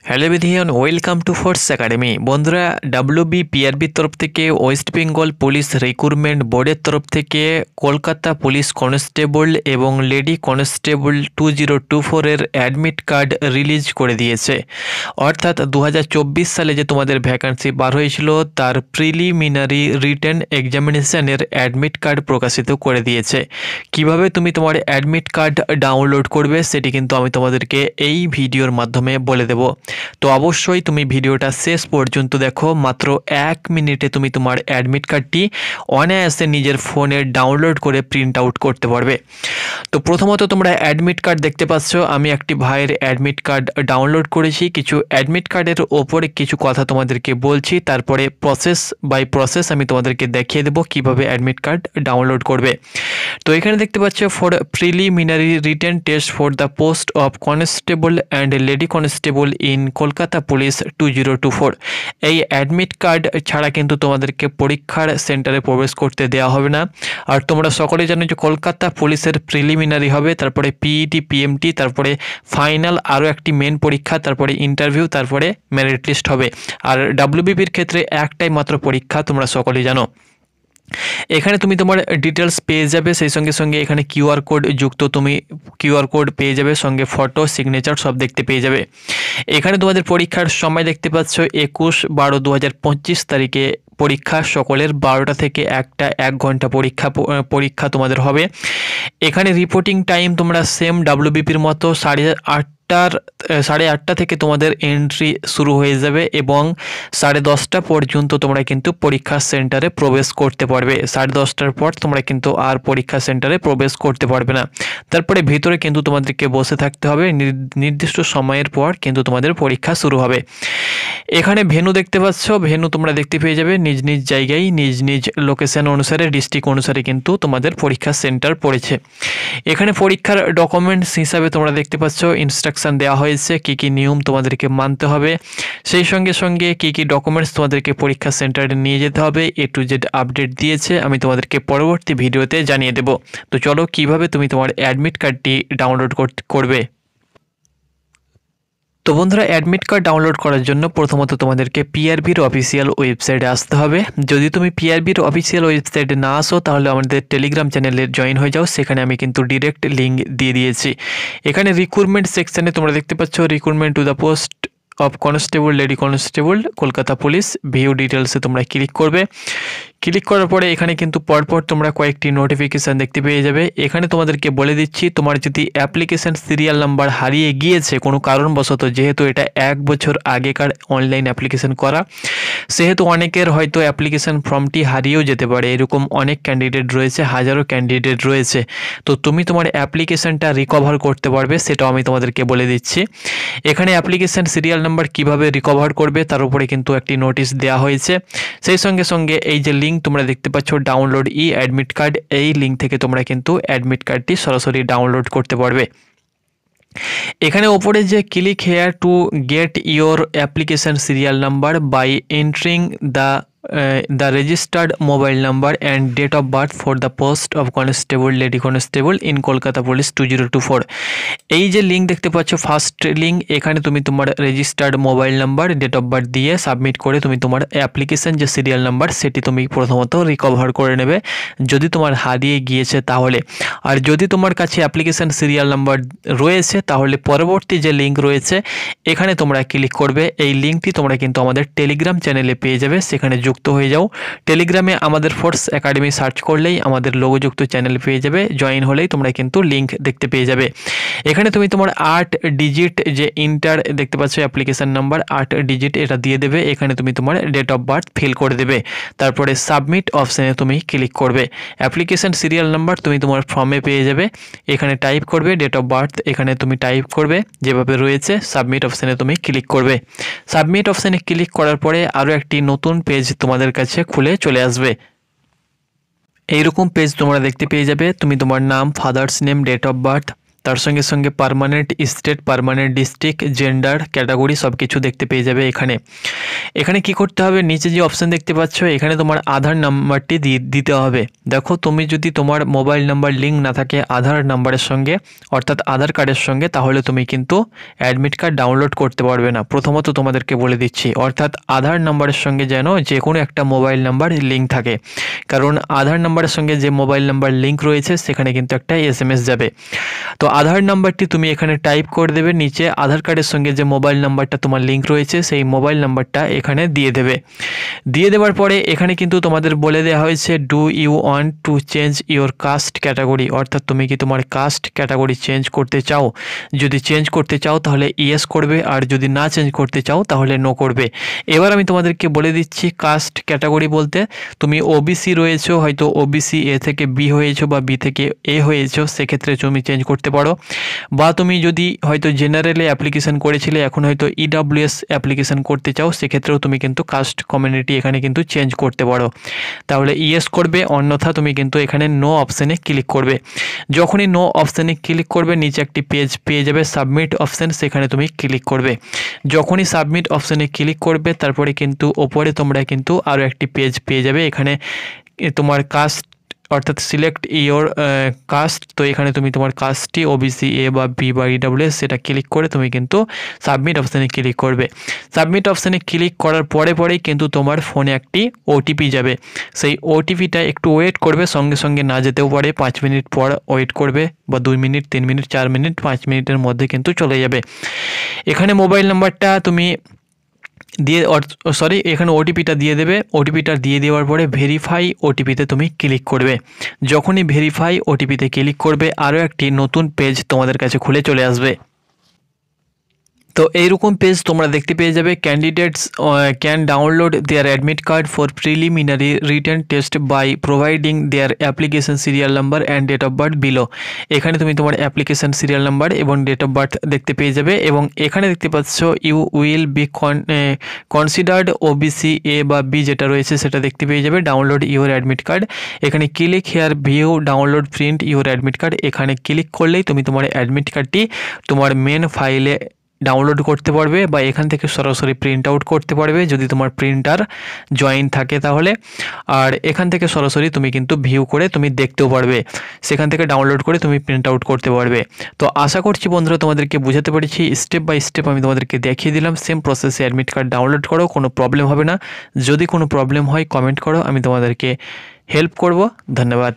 Hello everyone, welcome to force academy. বন্ধুরা, পিআরবির তরফ থেকে ওয়েস্ট বেঙ্গল পুলিশ রিক্রুটমেন্ট বোর্ডের তরফ থেকে কলকাতা পুলিশ কনস্টেবল এবং লেডি কনস্টেবল 2024 এর অ্যাডমিট কার্ড রিলিজ করে দিয়েছে। অর্থাৎ 2024 সালে যে তোমাদের ভ্যাকান্সি বার হয়েছিল তার প্রিলিমিনারি রিটেন এক্সামিনেশনের অ্যাডমিট কার্ড প্রকাশিত করে দিয়েছে। কিভাবে তুমি তোমার অ্যাডমিট কার্ড ডাউনলোড করবে সেটি কিন্তু আমি তোমাদেরকে এই ভিডিওর মাধ্যমে বলে দেব। তো অবশ্যই তুমি ভিডিওটা শেষ পর্যন্ত দেখো। মাত্র 1 মিনিটে তুমি তোমার অ্যাডমিট কার্ডটি অনায়াসে নিজের ফোনে ডাউনলোড করে প্রিন্ট আউট করতে পারবে। তো প্রথমত তোমরা অ্যাডমিট কার্ড দেখতে পাচ্ছ। আমি একটি ভাইয়ের অ্যাডমিট কার্ড ডাউনলোড করেছি। কিছু অ্যাডমিট কার্ডের ওপরে কিছু কথা তোমাদেরকে বলছি, তারপরে প্রসেস বাই প্রসেস আমি তোমাদেরকে দেখিয়ে দেবো কীভাবে অ্যাডমিট কার্ড ডাউনলোড করবে। তো এখানে দেখতে পাচ্ছ, for preliminary written test for the post of constable and lady constable in Kolkata police 2024। এই অ্যাডমিট কার্ড ছাড়া কিন্তু তোমাদেরকে পরীক্ষার সেন্টারে প্রবেশ করতে দেওয়া হবে না। আর তোমরা সকলে জানো যে কলকাতা পুলিশের প্রিলিমিনারি হবে, তারপরে পিইটি, পিএমটি, তারপরে ফাইনাল আরও একটি মেন পরীক্ষা, তারপরে ইন্টারভিউ, তারপরে মেরিট লিস্ট হবে। আর ডাব্লিউবিপির ক্ষেত্রে একটাই মাত্র পরীক্ষা, তোমরা সকলেই জানো। এখানে তুমি তোমার ডিটেলস পেয়ে যাবে, সেই সঙ্গে সঙ্গে এখানে কিউআর কোড যুক্ত, তুমি কিউআর কোড পেয়ে যাবে, সঙ্গে ফটো, সিগনেচার সব দেখতে পেয়ে যাবে। এখানে তোমাদের পরীক্ষার সময় দেখতে পাচ্ছ 21/12/2025 তারিখে পরীক্ষা। সকলের 12টা থেকে 1 ঘন্টা পরীক্ষা তোমাদের হবে। এখানে রিপোর্টিং টাইম তোমরা সেম ডাব্লিউবিপির মতো 8:30 থেকে তোমাদের এন্ট্রি শুরু হয়ে যাবে এবং 10:30 পর্যন্ত তোমরা কিন্তু পরীক্ষা সেন্টারে প্রবেশ করতে পারবে। 10:30টার পর তোমরা কিন্তু আর পরীক্ষা সেন্টারে প্রবেশ করতে পারবে না। তারপরে ভিতরে কিন্তু তোমাদেরকে বসে থাকতে হবে। নির্দিষ্ট সময়ের পর কিন্তু তোমাদের পরীক্ষা শুরু হবে। এখানে ভেন্যু দেখতে পাচ্ছ, ভেন্যু তোমরা দেখতে পেয়ে যাবে নিজ নিজ জায়গায়, নিজ নিজ লোকেশন অনুসারে, ডিস্ট্রিক্ট অনুসারে কিন্তু তোমাদের পরীক্ষা সেন্টার পড়েছে। এখানে পরীক্ষার ডকুমেন্টস হিসাবে তোমরা দেখতে পাচ্ছ ইনস্ট্রাকশন দেওয়া হয়েছে কী কী নিয়ম তোমাদেরকে মানতে হবে, সেই সঙ্গে সঙ্গে কী কী ডকুমেন্টস তোমাদেরকে পরীক্ষা সেন্টারে নিয়ে যেতে হবে। A to Z আপডেট দিয়েছে, আমি তোমাদেরকে পরবর্তী ভিডিওতে জানিয়ে দেব। তো চলো কিভাবে তুমি তোমার অ্যাডমিট কার্ডটি ডাউনলোড করবে। তো বন্ধুরা, অ্যাডমিট কার্ড ডাউনলোড করার জন্য প্রথমত তোমাদেরকে পিআরবির অফিসিয়াল ওয়েবসাইটে আসতে হবে। যদি তুমি পিআরবির অফিসিয়াল ওয়েবসাইটে না আসো তাহলে আমাদের টেলিগ্রাম চ্যানেলে জয়েন হয়ে যাও, সেখানে আমি কিন্তু ডিরেক্ট লিঙ্ক দিয়ে দিয়েছি। এখানে রিক্রুটমেন্ট সেকশানে তোমরা দেখতে পাচ্ছ recruitment to the post of constable, lady constable, Kolkata police, view ডিটেলসে তোমরা ক্লিক করবে। ক্লিক করার পরে এখানে কিন্তু পরপর তোমরা কয়েকটি নোটিফিকেশান দেখতে পেয়ে যাবে। এখানে তোমাদেরকে বলে দিচ্ছি, তোমার যদি অ্যাপ্লিকেশান সিরিয়াল নাম্বার হারিয়ে গিয়েছে কোনো কারণবশত, যেহেতু এটা 1 বছর আগেকার অনলাইন অ্যাপ্লিকেশান করা, সেহেতু অনেকের হয়তো অ্যাপ্লিকেশান ফর্মটি হারিয়েও যেতে পারে। এরকম অনেক ক্যান্ডিডেট রয়েছে, হাজারো ক্যান্ডিডেট রয়েছে। তো তুমি তোমার অ্যাপ্লিকেশানটা রিকভার করতে পারবে, সেটাও আমি তোমাদেরকে বলে দিচ্ছি। এখানে অ্যাপ্লিকেশান সিরিয়াল নাম্বার কিভাবে রিকভার করবে তার উপরে কিন্তু একটি নোটিশ দেওয়া হয়েছে। সেই সঙ্গে সঙ্গে এই যে লিঙ্ক তোমরা দেখতে পাচ্ছ, ডাউনলোড অ্যাডমিট কার্ড, এই লিঙ্ক থেকে তোমরা কিন্তু অ্যাডমিট কার্ডটি সরাসরি ডাউনলোড করতে পারবে। এখানে ওপরে যে click here to get your application serial number by entering the registered mobile number and date of birth for the post of constable, lady constable in Kolkata police 2024। এই যে লিঙ্ক দেখতে পাচ্ছ, ফার্স্ট লিঙ্ক, এখানে তুমি তোমার registered mobile number, date of birth দিয়ে submit করে তুমি তোমার অ্যাপ্লিকেশান যে সিরিয়াল নাম্বার সেটি তুমি প্রথমত রিকভার করে নেবে যদি তোমার হারিয়ে গিয়েছে তাহলে। আর যদি তোমার কাছে অ্যাপ্লিকেশান সিরিয়াল নাম্বার রয়েছে তাহলে পরবর্তী যে লিঙ্ক রয়েছে এখানে তোমরা ক্লিক করবে। এই লিঙ্কটি তোমরা কিন্তু আমাদের টেলিগ্রাম চ্যানেলে পেয়ে যাবে, সেখানে যুক্ত হয়ে যাও। টেলিগ্রামে আমাদের ফোর্স একাডেমি সার্চ করলেই আমাদের লোগোযুক্ত চ্যানেল পেয়ে যাবে, জয়েন হলেই তোমরা কিন্তু লিঙ্ক দেখতে পেয়ে যাবে। এখানে তুমি তোমার 8 ডিজিট যে ইন্টার দেখতে পাচ্ছ অ্যাপ্লিকেশান নাম্বার, 8 ডিজিট এটা দিয়ে দেবে। এখানে তুমি তোমার ডেট অফ বার্থ ফিল করে দেবে, তারপরে সাবমিট অপশানে তুমি ক্লিক করবে। অ্যাপ্লিকেশান সিরিয়াল নাম্বার তুমি তোমার ফর্মে পেয়ে যাবে, এখানে টাইপ করবে, ডেট অফ বার্থ এখানে তুমি টাইপ করবে যেভাবে রয়েছে, সাবমিট অপশানে তুমি ক্লিক করবে। সাবমিট অপশানে ক্লিক করার পরে আরও একটি নতুন পেজ তোমাদের কাছে খুলে চলে আসবে। এইরকম পেজ তোমরা দেখতে পেয়ে যাবে। তুমি তোমার নাম, father's name, date of birth, তার সঙ্গে সঙ্গে permanent state, permanent district, gender, category সব কিছু দেখতে পেয়ে যাবে এখানে। এখানে কি করতে হবে, নিচে যে অপশান দেখতে পাচ্ছ এখানে তোমার আধার নাম্বারটি দিতে হবে। দেখো তুমি যদি তোমার মোবাইল নাম্বার লিঙ্ক না থাকে আধার নাম্বারের সঙ্গে, অর্থাৎ আধার কার্ডের সঙ্গে, তাহলে তুমি কিন্তু অ্যাডমিট কার্ড ডাউনলোড করতে পারবে না। প্রথমত তোমাদেরকে বলে দিচ্ছি, অর্থাৎ আধার নাম্বারের সঙ্গে যেন যে কোনো একটা মোবাইল নাম্বার লিঙ্ক থাকে, কারণ আধার নাম্বারের সঙ্গে যে মোবাইল নাম্বার লিঙ্ক রয়েছে সেখানে কিন্তু একটা SMS যাবে। তো আধার নাম্বারটি তুমি এখানে টাইপ করে দেবে, নিচে আধার কার্ডের সঙ্গে যে মোবাইল নাম্বারটা তোমার লিঙ্ক রয়েছে সেই মোবাইল নাম্বারটা এখানে দিয়ে দেবে। দিয়ে দেওয়ার পরে এখানে কিন্তু তোমাদের বলে দেওয়া হয়েছে do you want to change your caste category, অর্থাৎ তুমি কি তোমার কাস্ট ক্যাটাগরি চেঞ্জ করতে চাও। যদি চেঞ্জ করতে চাও তাহলে ইয়েস করবে, আর যদি না চেঞ্জ করতে চাও তাহলে নো করবে। এবার আমি তোমাদেরকে বলে দিচ্ছি কাস্ট ক্যাটাগরি বলতে তুমি OBC রয়েছো, হয়তো OBC A থেকে B হয়েছো বা B থেকে A হয়েছো, সেক্ষেত্রে তুমি চেঞ্জ করতে পারো। বা তুমি যদি হয়তো জেনারেলে অ্যাপ্লিকেশন করেছিলে এখন হয়তো EWS অ্যাপ্লিকেশন করতে চাও, সেক্ষেত্রেও তুমি কিন্তু কাস্ট কমিউনিটি এখানে কিন্তু চেঞ্জ করতে পারো। তাহলে ইয়েস করবে, অন্যথা তুমি কিন্তু এখানে নো অপশানে ক্লিক করবে। যখনই নো অপশানে ক্লিক করবে নিচে একটি পেজ পেয়ে যাবে সাবমিট অপশান, সেখানে তুমি ক্লিক করবে। যখনই সাবমিট অপশানে ক্লিক করবে তারপরে কিন্তু ওপরে তোমরা কিন্তু আরও একটি পেজ পেয়ে যাবে, এখানে তোমার কাস্ট অর্থাৎ সিলেক্ট ইওর কাস্ট। তো এখানে তুমি তোমার কাস্টটি OBC A বা B বা EWS সেটা ক্লিক করে তুমি কিন্তু সাবমিট অপশানে ক্লিক করবে। সাবমিট অপশানে ক্লিক করার পরেই কিন্তু তোমার ফোনে একটি OTP যাবে। সেই OTPটা একটু ওয়েট করবে, সঙ্গে সঙ্গে না যেতেও পারে, 5 মিনিট পর ওয়েট করবে, বা 2 মিনিট, 3 মিনিট, 4 মিনিট, 5 মিনিটের মধ্যে কিন্তু চলে যাবে। এখানে মোবাইল নাম্বারটা তুমি দিয়ে এখানে OTPটা দিয়ে দেবে। OTPটা দিয়ে দেওয়ার পরে ভেরিফাই OTPতে তুমি ক্লিক করবে। যখনই ভেরিফাই OTPতে ক্লিক করবে আরও একটি নতুন পেজ তোমাদের কাছে খুলে চলে আসবে। তো এইরকম পেজ তোমরা দেখতে পেয়ে যাবে, candidates can download their admit card for preliminary written test by providing their application serial number and date of birth below. এখানে তুমি তোমার অ্যাপ্লিকেশন সিরিয়াল নাম্বার এবং ডেট অফ বার্থ দেখতে পেয়ে যাবে, এবং এখানে দেখতে পাচ্ছ you will be considered OBC A বা B যেটা রয়েছে সেটা দেখতে পেয়ে যাবে। ডাউনলোড ইউর অ্যাডমিট কার্ড, এখানে click here view download print your admit card. এখানে ক্লিক করলেই তুমি তোমার অ্যাডমিট কার্ডটি তোমার মেন ফাইলে ডাউনলোড করতে পারবে, বা এখান থেকে সরাসরি প্রিন্ট আউট করতে পারবে যদি তোমার প্রিন্টার জয়েন থাকে তাহলে। আর এখান থেকে সরাসরি তুমি কিন্তু ভিউ করে তুমি দেখতেও পারবে, সেখান থেকে ডাউনলোড করে তুমি প্রিন্ট আউট করতে পারবে। তো আশা করছি বন্ধুরা তোমাদেরকে বুঝাতে পেরেছি, স্টেপ বাই স্টেপ আমি তোমাদেরকে দেখিয়ে দিলাম। সেম প্রসেসে অ্যাডমিট কার্ড ডাউনলোড করো, কোনো প্রবলেম হবে না। যদি কোনো প্রবলেম হয় কমেন্ট করো, আমি তোমাদেরকে হেল্প করব। ধন্যবাদ।